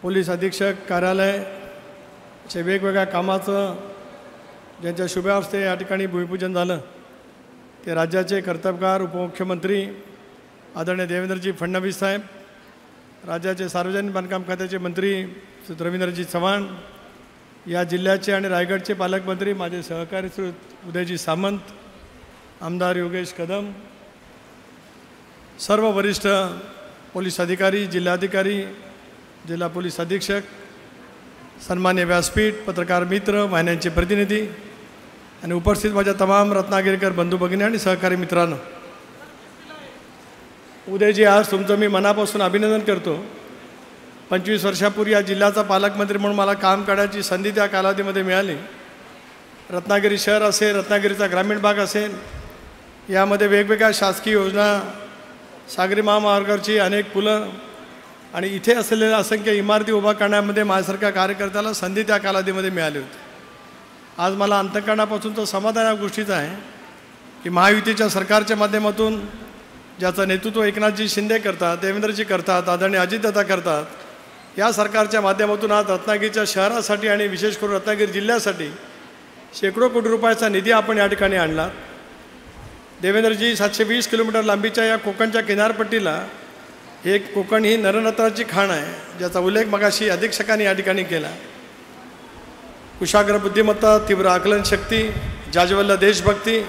Police अधीक्षक कार्यालय चे वेगवेगळ्या कामाचं ज्यांच्या शुभ हस्ते या ठिकाणी भूमिपूजन झालं ते राज्याचे कर्तव्यगार उपमुख्यमंत्री आदरणीय देवेंद्रजी फडणवीस साहेब, राज्याचे सार्वजनिक बांधकाम खात्याचे मंत्री श्री रवींद्रजी चव्हाण, या जिल्ह्याचे आणि रायगडचे पालकमंत्री माझे सहकारी श्री उदयजी सामंत, आमदार योगेश कदम, सर्व वरिष्ठ पोलीस अधिकारी, जिल्हाधिकारी, जिल्हा पोलीस अधीक्षक, सन्मान्य व्यासपीठ, पत्रकार मित्र, वाहिन्यांचे प्रतिनिधी आणि उपस्थित माझ्या तमाम रत्नागिरीकर बंधू भगिनी आणि सहकारी मित्रांनो, उदयजी आज तुमचं मी मनापासून अभिनंदन करतो। 25 वर्षापूर्वी या जिल्ह्याचा पालकमंत्री म्हणून मला काम करण्याची संधी त्या कालावधीमध्ये मिळाली। रत्नागिरी शहर असेल, रत्नागिरीचा ग्रामीण भाग असेल, यामध्ये वेगवेगळ्या शासकीय योजना, सागरी महामार्गावरची अनेक पुलं आणि इथे असलेल्या असंख्य इमारती उभा करण्यामध्ये माझ्यासारख्या कार्यकर्त्याला संधी त्या कालावधीमध्ये मिळाली होती। आज मला अंतःकरणापासून तो समाधान या गोष्टीचा आहे की महायुतीच्या सरकारच्या माध्यमातून ज्याचं नेतृत्व एकनाथजी शिंदे करतात, देवेंद्रजी करतात, आदरणीय अजितदादा करतात, या सरकारच्या माध्यमातून आज रत्नागिरीच्या शहरासाठी आणि विशेष करून रत्नागिरी जिल्ह्यासाठी शेकडो कोटी रुपयाचा निधी आपण या ठिकाणी आणला। देवेंद्रजी 720 किलोमीटर लांबीच्या या कोकणच्या किनारपट्टीला एक कोकण ही नरनत्राची खाण आहे, ज्याचा उल्लेख मगाशी अधीक्षकांनी या ठिकाणी केला। कुशाग्र बुद्धिमत्ता, तीव्र आकलन शक्ती, जाज्वल्य देशभक्ती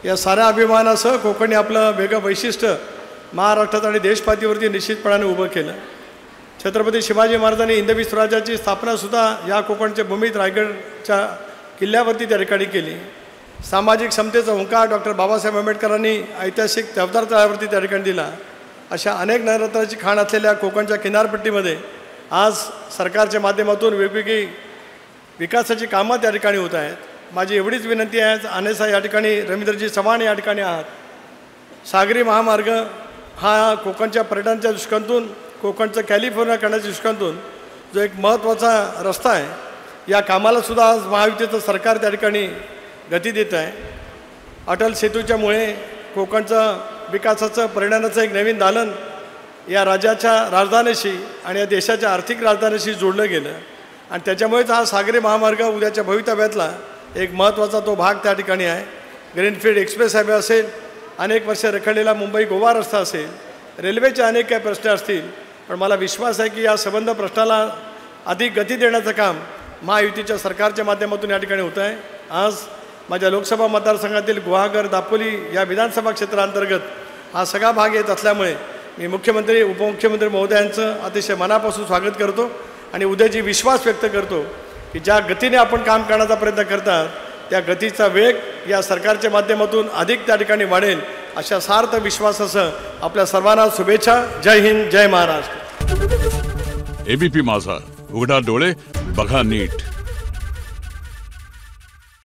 या साऱ्या अभिमानासह कोकणी आपलं वेगळं वैशिष्ट्य महाराष्ट्रात आणि देशपातळीवरती निश्चितपणाने उभं केलं। छत्रपती शिवाजी महाराजांनी हिंदवी स्वराज्याची स्थापनासुद्धा या कोकणच्या भूमीत रायगडच्या किल्ल्यावरती त्या ठिकाणी केली। सामाजिक समतेचा हुंकार डॉक्टर बाबासाहेब आंबेडकरांनी ऐतिहासिक चवदार तळ्यावरती त्या ठिकाणी दिला। अशा अनेक नररत्नाची खाण असलेल्या कोकणच्या किनारपट्टीमध्ये आज सरकारच्या माध्यमातून वेगवेगळी विकासाची कामं त्या ठिकाणी होत आहेत। माझी एवढीच विनंती आहे, अनेसा या ठिकाणी रवींद्रजी चव्हाण या ठिकाणी आहात, सागरी महामार्ग हा कोकणच्या पर्यटनाच्या दृष्टिकोनातून, कोकणचं कॅलिफोर्निया करण्याच्या दृष्टिकोनातून जो एक महत्त्वाचा रस्ता आहे, या कामालासुद्धा आज महायुतीचं सरकार त्या ठिकाणी गती देत आहे। अटल सेतूच्यामुळे कोकणचं विकासाचं परिणामाचं एक नवीन दालन या राज्याच्या राजधानीशी आणि या देशाच्या आर्थिक राजधानीशी जोडलं गेलं आणि त्याच्यामुळेच हा सागरी महामार्ग उद्याच्या भवितव्यातला एक महत्त्वाचा तो भाग त्या ठिकाणी आहे। ग्रीनफील्ड एक्सप्रेस हायवे असेल, अनेक वर्ष रखडलेला मुंबई गोवा रस्ता असेल, रेल्वेचे अनेक काही प्रश्न असतील, पण मला विश्वास आहे की या संबंध प्रश्नाला अधिक गती देण्याचं काम महायुतीच्या सरकारच्या माध्यमातून या ठिकाणी होतं आहे। आज माझ्या लोकसभा मतदारसंघातील गुहागर, दापोली या विधानसभा क्षेत्रांतर्गत हा सगळा भाग येत असल्यामुळे मी मुख्यमंत्री, उपमुख्यमंत्री महोदयांचं अतिशय मनापासून स्वागत करतो आणि उद्याची विश्वास व्यक्त करतो की ज्या गतीने आपण काम करण्याचा प्रयत्न करतात त्या गतीचा वेग या सरकारच्या माध्यमातून अधिक त्या ठिकाणी वाढेल, अशा सार्थ विश्वासासह आपल्या सर्वांना शुभेच्छा। जय हिंद, जय महाराष्ट्र। एबीपी माझा, उघडा डोळे बघा नीट।